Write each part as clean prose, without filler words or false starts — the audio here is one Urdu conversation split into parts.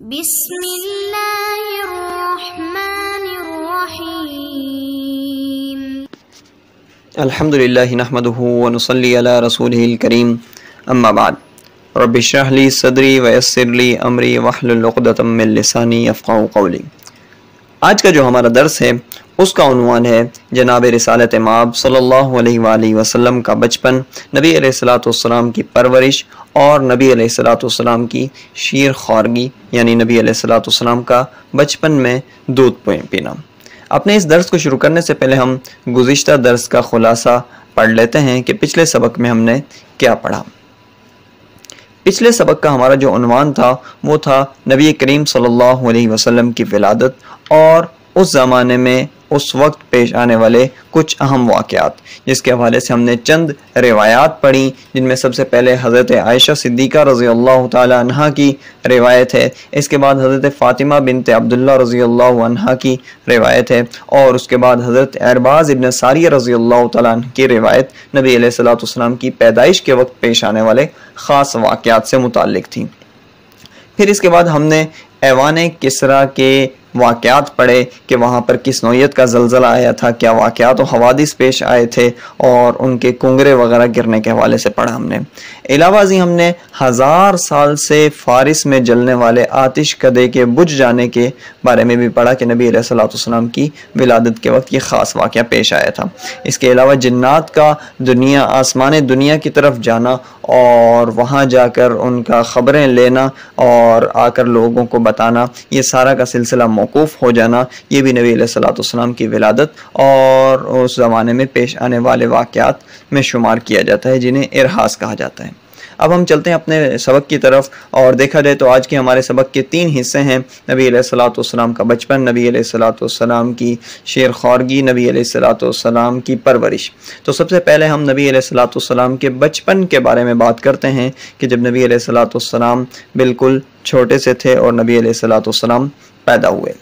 بسم اللہ الرحمن الرحیم الحمدللہ نحمدہ ونصلی علی رسولہ الکریم اما بعد رب اشرح لی صدری ویسر لی امری واحلل عقدۃ من لسانی یفقہوا قولی۔ آج کا جو ہمارا درس ہے اس کا عنوان ہے جناب رسالت مآب صلی اللہ علیہ وآلہ وسلم کا بچپن، نبی علیہ السلام کی پرورش اور نبی علیہ السلام کی شیر خوارگی، یعنی نبی علیہ السلام کا بچپن میں دودھ پینا۔ اپنے اس درس کو شروع کرنے سے پہلے ہم گزشتہ درس کا خلاصہ پڑھ لیتے ہیں کہ پچھلے سبق میں ہم نے کیا پڑھا۔ پچھلے سبق کا ہمارا جو عنوان تھا وہ تھا نبی کریم صلی اللہ علیہ وسلم کی ولادت اور اس زمانے میں اس وقت پیش آنے والے کچھ اہم واقعات، جس کے حوالے سے ہم نے چند روایات پڑھی، جن میں سب سے پہلے حضرت عائشہ صدیقہ رضی اللہ تعالی عنہا کی روایت ہے، اس کے بعد حضرت فاطمہ بنت عبداللہ رضی اللہ عنہا کی روایت ہے، اور اس کے بعد حضرت ارباز ابن ساریہ رضی اللہ تعالی عنہ کی روایت نبی علیہ السلام کی پیدائش کے وقت پیش آنے والے خاص واقعات سے متعلق تھی۔ پھر اس کے بعد ہم نے ایوان کسریٰ کے واقعات پڑھے کہ وہاں پر کس نوعیت کا زلزلہ آیا تھا، کیا واقعات و حوادث پیش آئے تھے، اور ان کے کنگرے وغیرہ گرنے کے حوالے سے پڑھا ہم نے۔ علاوہ ازیں ہم نے 1000 سال سے فارس میں جلنے والے آتش کدے کے بجھ جانے کے بارے میں بھی پڑھا کہ نبی علیہ السلام کی ولادت کے وقت یہ خاص واقعہ پیش آیا تھا۔ اس کے علاوہ جنات کا آسمان دنیا کی طرف جانا اور وہاں جا کر ان کا خبریں لینا اور آ کر لوگوں کو بتانا، یہ سارا کا سلسلہ موقوف ہو جانا، یہ بھی نبی علیہ السلام کی ولادت اور اس زمانے میں پیش آنے والے واقعات میں شمار کیا جاتا ہے، جنہیں ارہاس کہا جاتا ہے۔ اب ہم چلتے ہیں اپنے سبق کی طرف، اور دیکھا جائے تو آج کے ہمارے سبق کے 3 حصے ہیں: نبی علیہ السلام کا بچپن، نبی علیہ السلام کی شیر خوارگی، نبی علیہ السلام کی پرورش۔ تو سب سے پہلے ہم نبی علیہ السلام کے بچپن کے بارے میں بات کرتے ہیں کہ جب نبی علیہ السلام بالکل چھوٹے سے تھے اور نبی علیہ السلام پیدا ہوئے۔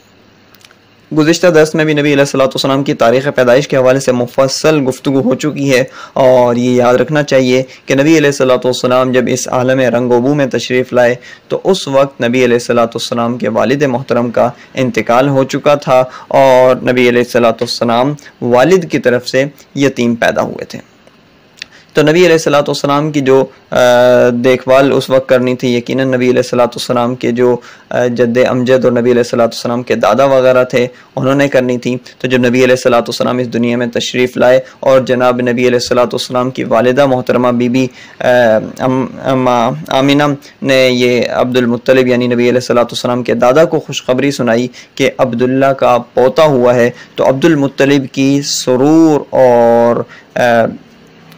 گزشتہ درس میں بھی نبی علیہ السلام کی تاریخ پیدائش کے حوالے سے مفصل گفتگو ہو چکی ہے، اور یہ یاد رکھنا چاہیے کہ نبی علیہ السلام جب اس عالم رنگ و بو میں تشریف لائے تو اس وقت نبی علیہ السلام کے والد محترم کا انتقال ہو چکا تھا، اور نبی علیہ السلام والد کی طرف سے یتیم پیدا ہوئے تھے۔ تو نبی علیہ السلام کی جو دیکھ بھال اس وقت کرنی تھی، یقیناً نبی علیہ السلام کے جو جد امجد اور نبی علیہ السلام کے دادا وغیرہ تھے انہوں نے کرنی تھی۔ تو جب نبی علیہ السلام اس دنیا میں تشریف لائے اور جناب نبی علیہ السلام کی والدہ محترمہ بی بی آمینہ نے یہ عبد المطلب یعنی نبی علیہ السلام کے دادا کو خوشخبری سنائی کہ عبداللہ کا پوتا ہوا ہے، تو عبد المطلب کی سرور اور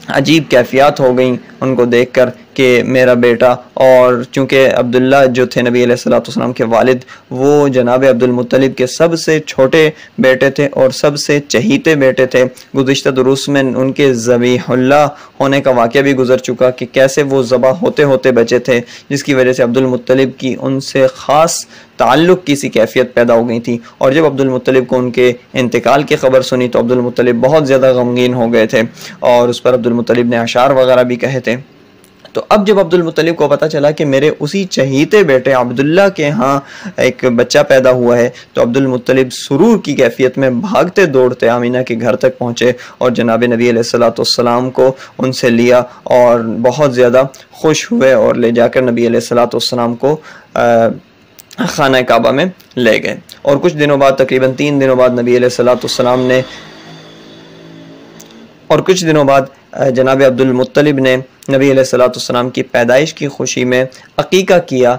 عجیب کیفیات ہو گئیں ان کو دیکھ کر کہ میرا بیٹا، اور چونکہ عبداللہ جو تھے نبی علیہ السلام کے والد، وہ جناب عبد المطلب کے سب سے چھوٹے بیٹے تھے اور سب سے چہیتے بیٹے تھے۔ گزشتہ دروس میں ان کے ذبیح اللہ ہونے کا واقعہ بھی گزر چکا کہ کیسے وہ ذبح ہوتے ہوتے بچے تھے، جس کی وجہ سے عبد المطلب کی ان سے خاص تعلق کی سی کیفیت پیدا ہو گئی تھی۔ اور جب عبد المطلب کو ان کے انتقال کی خبر سنی تو عبد المطلب بہت زیادہ غمگین ہو گئے تھے، اور اس پر عبد المطلب نے اشعار وغیرہ بھی کہے تھے۔ تو اب جب عبد المطلب کو پتہ چلا کہ میرے اسی چہیتے بیٹے عبداللہ کے ہاں ایک بچہ پیدا ہوا ہے، تو عبد المطلب سرور کی کیفیت میں بھاگتے دوڑتے آمینہ کے گھر تک پہنچے اور جناب نبی علیہ السلام کو ان سے لیا اور بہت زیادہ خوش ہوئے، اور لے جا کر نبی علیہ السلام کو خانہ کعبہ میں لے گئے۔ اور کچھ دنوں بعد، تقریباً 3 دنوں بعد، نبی علیہ السلام نے جناب عبد المطلب نے نبی علیہ السلام کی پیدائش کی خوشی میں عقیقہ کیا،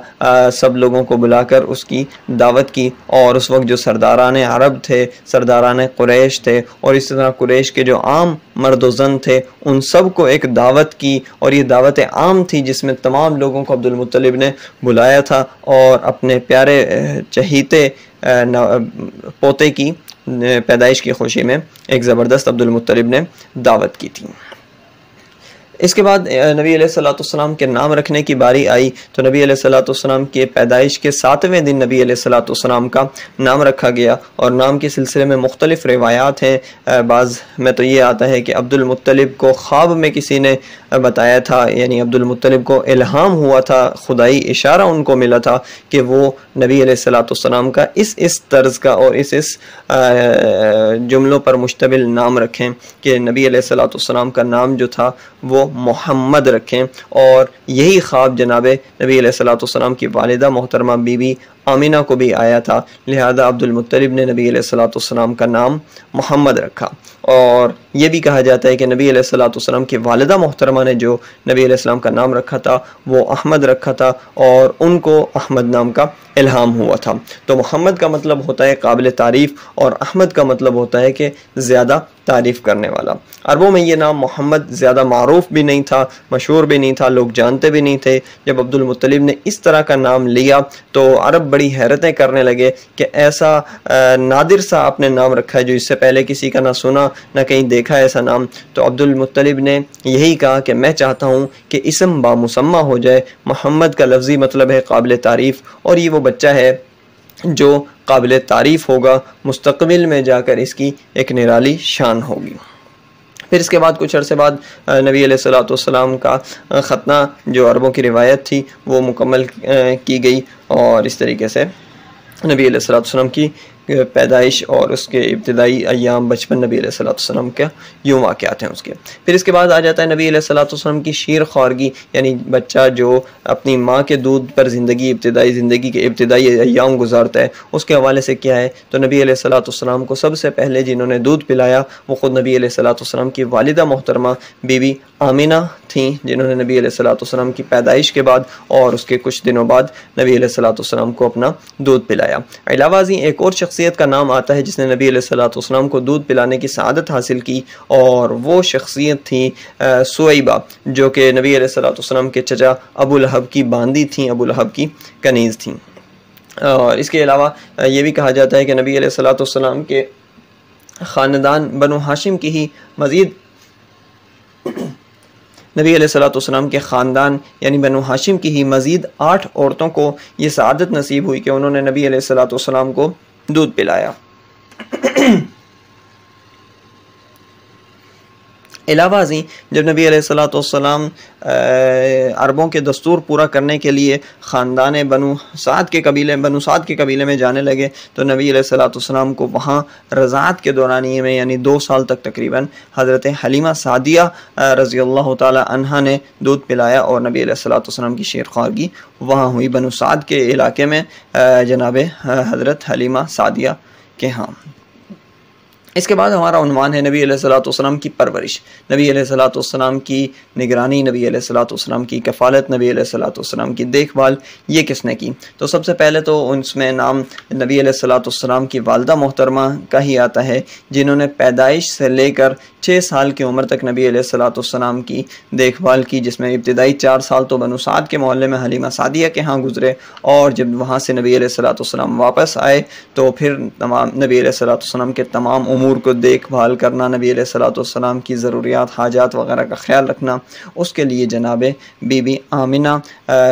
سب لوگوں کو بلا کر اس کی دعوت کی، اور اس وقت جو سرداران عرب تھے، سرداران قریش تھے، اور اس طرح قریش کے جو عام مرد و زن تھے، ان سب کو ایک دعوت کی، اور یہ دعوت عام تھی جس میں تمام لوگوں کو عبد المطلب نے بلایا تھا، اور اپنے پیارے چہیتے پوتے کی پیدائش کی خوشی میں ایک زبردست عبد المطلب نے دعوت کی تھی۔ اس کے بعد نبی علیہ السلام کے نام رکھنے کی باری آئی، تو نبی علیہ السلام کے پیدائش کے 7ویں دن نبی علیہ السلام کا نام رکھا گیا، اور نام کے سلسلے میں مختلف روایات ہیں۔ بعض میں تو یہ آتا ہے کہ عبد المطلب کو خواب میں کسی نے بتایا تھا، یعنی عبد المطلب کو الہام ہوا تھا، خدائی اشارہ ان کو ملا تھا کہ وہ نبی علیہ الصلوۃ والسلام کا اس طرز کا اور اس جملوں پر مشتمل نام رکھیں کہ نبی علیہ الصلوۃ والسلام کا نام جو تھا وہ محمد رکھیں، اور یہی خواب جناب نبی علیہ الصلوۃ والسلام کی والدہ محترمہ بی بی آمینہ کو بھی آیا تھا، لہذا عبد المطلب نے نبی علیہ الصلوۃ والسلام کا نام محمد رکھا۔ اور یہ بھی کہا جاتا ہے کہ نبی علیہ الصلوۃ والسلام کی والدہ محترمہ نے جو نبی علیہ السلام کا نام رکھا تھا وہ احمد رکھا تھا، اور ان کو احمد نام کا الہام ہوا تھا۔ تو محمد کا مطلب ہوتا ہے قابل تعریف، اور احمد کا مطلب ہوتا ہے کہ زیادہ تعریف کرنے والا۔ عربوں میں یہ نام محمد زیادہ معروف بھی نہیں تھا، مشہور بھی نہیں تھا، لوگ جانتے بھی نہیں تھے۔ جب عبد المطلب نے اس طرح کا نام لیا تو عرب بڑی حیرتیں کرنے لگے کہ ایسا نادر سا آپ نے نام رکھا ہے جو اس سے پہلے کسی کا نہ سنا نہ کہیں دیکھا ایسا نام۔ تو عبد المطلب نے یہی کہا کہ میں چاہتا ہوں کہ اسم بامسمہ ہو جائے۔ محمد کا لفظی مطلب ہے قابل تعریف، اور یہ وہ بچہ ہے جو قابل تعریف ہوگا، مستقبل میں جا کر اس کی ایک نرالی شان ہوگی۔ پھر اس کے بعد کچھ عرصے بعد نبی علیہ الصلوۃ والسلام کا ختنہ جو عربوں کی روایت تھی وہ مکمل کی گئی، اور اس طریقے سے نبی علیہ الصلوۃ والسلام کی پیدائش اور اس کے ابتدائی ایام، بچپن نبی علیہ الصلوۃ والسلام کا یوں واقعات ہیں اس کے۔ پھر اس کے بعد آ جاتا ہے نبی علیہ الصلوۃ والسلام کی شیر خوارگی، یعنی بچہ جو اپنی ماں کے دودھ پر ابتدائی زندگی کے ابتدائی ایام گزارتا ہے، اس کے حوالے سے کیا ہے تو نبی علیہ الصلوۃ والسلام کو سب سے پہلے جنہوں نے دودھ پلایا وہ خود نبی علیہ الصلوۃ والسلام کی والدہ محترمہ بی بی آمینہ تھیں، جنہوں نے نبی علیہ الصلوۃ والسلام کی پیدائش کے بعد اور اس کے کچھ دنوں بعد نبی علیہ الصلوۃ والسلام کو اپنا دودھ پلایا۔ علاوہ ازیں ایک اور شخصیت کا نام آتا ہے جس نے نبی علیہ الصلوۃ والسلام کو دودھ پلانے کی سعادت حاصل کی، اور وہ شخصیت تھی سویبہ، جو کہ نبی علیہ الصلوۃ والسلام کے چچا ابو لہب کی باندی تھیں، ابو لہب کی کنیز تھیں۔ اور اس کے علاوہ یہ بھی کہا جاتا ہے کہ نبی علیہ الصلوۃ والسلام کے خاندان بنو ہاشم کی ہی مزید نبی علیہ الصلوۃ والسلام کے خاندان یعنی بنو ہاشم کی ہی مزید 8 عورتوں کو یہ سعادت نصیب ہوئی کہ انہوں نے نبی علیہ الصلوۃ والسلام کو دودھ پلایا۔ علاوہ ازیں جب نبی علیہ الصلوۃ والسلام عربوں کے دستور پورا کرنے کے لیے خاندان بنو سعد کے قبیلے میں جانے لگے تو نبی علیہ الصلوۃ والسلام کو وہاں رضاعت کے دورانیے میں یعنی 2 سال تک تقریباً حضرت حلیمہ سعدیہ رضی اللہ تعالی عنہا نے دودھ پلایا، اور نبی علیہ الصلوۃ والسلام کی شیر خوارگی وہاں ہوئی بنو سعد کے علاقے میں جناب حضرت حلیمہ سعدیہ کے ہاں۔ اس کے بعد ہمارا عنوان ہے نبی علیہ الصلوۃ والسلام کی پرورش، نبی علیہ الصلوۃ والسلام کی نگرانی، نبی علیہ الصلوۃ والسلام کی کفالت، نبی علیہ الصلوۃ والسلام کی دیکھ بھال، یہ کس نے کی؟ تو سب سے پہلے تو اس میں نام نبی علیہ الصلوۃ والسلام کی والدہ محترمہ کا ہی آتا ہے، جنہوں نے پیدائش سے لے کر 6 سال کی عمر تک نبی علیہ الصلوۃ والسلام کی دیکھ بھال کی، جس میں ابتدائی 4 سال تو بنو سعد کے محلے میں حلیمہ سعدیہ کے ہاں گزرے، اور جب وہاں سے نبی علیہ الصلوۃ والسلام واپس آئے تو پھر نبی علیہ الصلوۃ والسلام کے تمام امور کو دیکھ بھال کرنا، نبی علیہ الصلوۃ والسلام کی ضروریات حاجات وغیرہ کا خیال رکھنا، اس کے لیے جناب بی بی آمینہ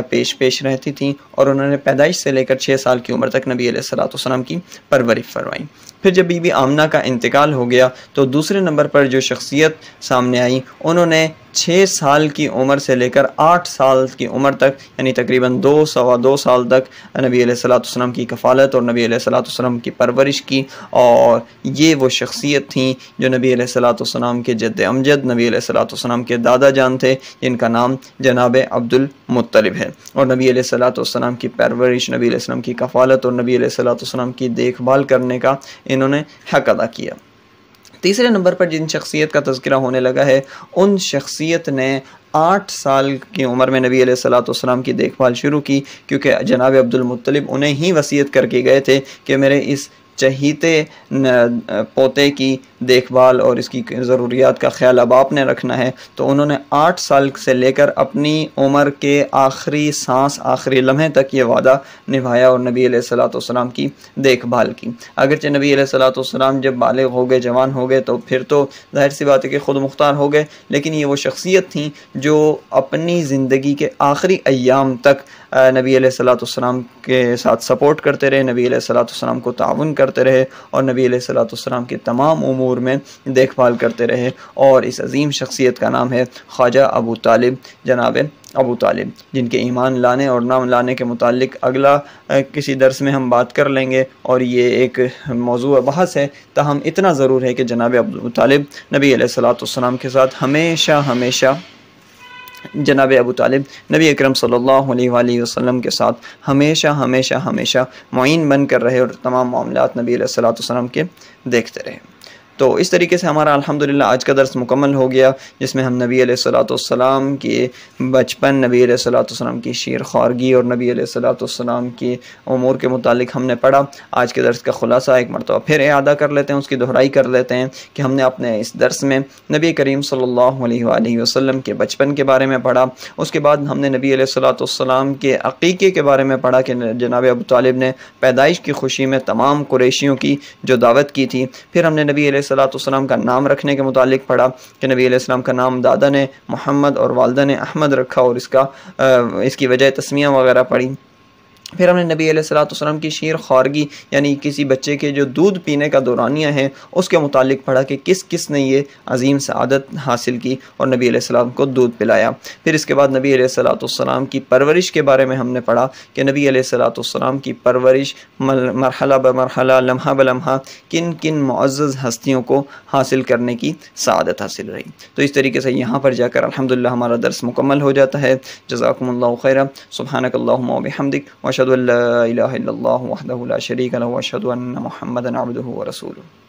پیش رہتی تھیں، اور انہوں نے پیدائش سے لے کر 6 سال کی عمر تک نبی علیہ الصلوۃ والسلام کی پرورش فرمائی۔ پھر جب بی بی آمنہ کا انتقال ہو گیا تو دوسرے نمبر پر جو شخصیت سامنے آئی انہوں نے 6 سال کی عمر سے لے کر 8 سال کی عمر تک یعنی تقریباً 2 سال تک نبی علیہ الصلوۃ والسلام کی کفالت اور نبی علیہ الصلوۃ والسلام کی پرورش کی، اور یہ وہ شخصیت تھیں جو نبی علیہ الصلوۃ والسلام کے جد امجد نبی علیہ الصلوۃ والسلام کے دادا جان تھے، جن کا نام جناب عبد المطلب ہے، اور نبی علیہ الصلوۃ والسلام کی پرورش، نبی علیہ السلام کی کفالت اور نبی علیہ الصلوۃ والسلام کی دیکھ بھال کرنے کا انہوں نے حق ادا کیا۔ تیسرے نمبر پر جن شخصیت کا تذکرہ ہونے لگا ہے ان شخصیت نے 8 سال کی عمر میں نبی علیہ الصلوۃ والسلام کی دیکھ بھال شروع کی، کیونکہ جناب عبد المطلب انہیں ہی وصیت کر کے گئے تھے کہ میرے اس چہیتے پوتے کی دیکھ بھال اور اس کی ضروریات کا خیال اب آپ نے رکھنا ہے، تو انہوں نے 8 سال سے لے کر اپنی عمر کے آخری سانس آخری لمحے تک یہ وعدہ نبھایا اور نبی علیہ الصلوۃ والسلام کی دیکھ بھال کی۔ اگرچہ نبی علیہ الصلوۃ والسلام جب بالغ ہو گئے، جوان ہو گئے، تو پھر تو ظاہر سی بات ہے کہ خود مختار ہو گئے، لیکن یہ وہ شخصیت تھیں جو اپنی زندگی کے آخری ایام تک نبی علیہ الصلوۃ والسلام کے ساتھ سپورٹ کرتے رہے، نبی علیہ الصلوۃ والسلام کو تعاون کرتے کرتے رہے اور نبی علیہ الصلوۃ والسلام کے تمام امور میں دیکھ بھال کرتے رہے، اور اس عظیم شخصیت کا نام ہے خواجہ ابو طالب، جناب ابو طالب، جن کے ایمان لانے اور نہ لانے کے متعلق اگلا کسی درس میں ہم بات کر لیں گے، اور یہ ایک موضوع بحث ہے، تاہم اتنا ضرور ہے کہ جناب ابو طالب نبی علیہ الصلوۃ والسلام کے ساتھ ہمیشہ جناب ابو طالب نبی اکرم صلی اللہ علیہ وآلہ وسلم کے ساتھ ہمیشہ معین بن کر رہے اور تمام معاملات نبی علیہ الصلوۃ والسلام کے دیکھتے رہے۔ تو اس طریقے سے ہمارا الحمدللہ آج کا درس مکمل ہو گیا، جس میں ہم نبی علیہ الصلوۃ والسلام کے بچپن، نبی علیہ الصلوۃ والسلام کی شیر خوارگی اور نبی علیہ الصلوۃ والسلام کی امور کے متعلق ہم نے پڑھا۔ آج کے درس کا خلاصہ ایک مرتبہ پھر اعادہ کر لیتے ہیں، اس کی دہرائی کر لیتے ہیں کہ ہم نے اپنے اس درس میں نبی کریم صلی اللہ علیہ وآلہ وسلم کے بچپن کے بارے میں پڑھا، اس کے بعد ہم نے نبی علیہ الصلوۃ والسلام کے عقیقے کے بارے میں پڑھا کہ جناب ابو طالب نے پیدائش کی خوشی میں تمام قریشیوں کی جو دعوت کی تھی۔ پھر ہم نے نبی علیہ الصلوۃ والسلام کا نام رکھنے کے متعلق پڑھا کہ نبی علیہ السلام کا نام دادا نے محمد اور والدہ نے احمد رکھا، اور اس کی وجہ تسمیہ وغیرہ پڑھی۔ پھر ہم نے نبی علیہ الصلوۃ والسلام کی شیر خوارگی، یعنی کسی بچے کے جو دودھ پینے کا دورانیہ ہے، اس کے متعلق پڑھا کہ کس نے یہ عظیم سعادت حاصل کی اور نبی علیہ السلام کو دودھ پلایا۔ پھر اس کے بعد نبی علیہ الصلوۃ والسلام کی پرورش کے بارے میں ہم نے پڑھا کہ نبی علیہ الصلوۃ والسلام کی پرورش مرحلہ بمرحلہ، لمحہ بلمحہ کن معزز ہستیوں کو حاصل کرنے کی سعادت حاصل رہی۔ تو اس طریقے سے یہاں پر جا کر الحمدللہ ہمارا درس مکمل ہو جاتا ہے۔ جزاکم اللہ خیرا، سبحانک اللہم وبحمدک، واشهد ان لا الہ الا اللہ وحدہ لا شریک لہ، واشهد ان محمدا عبدہ ورسولہ۔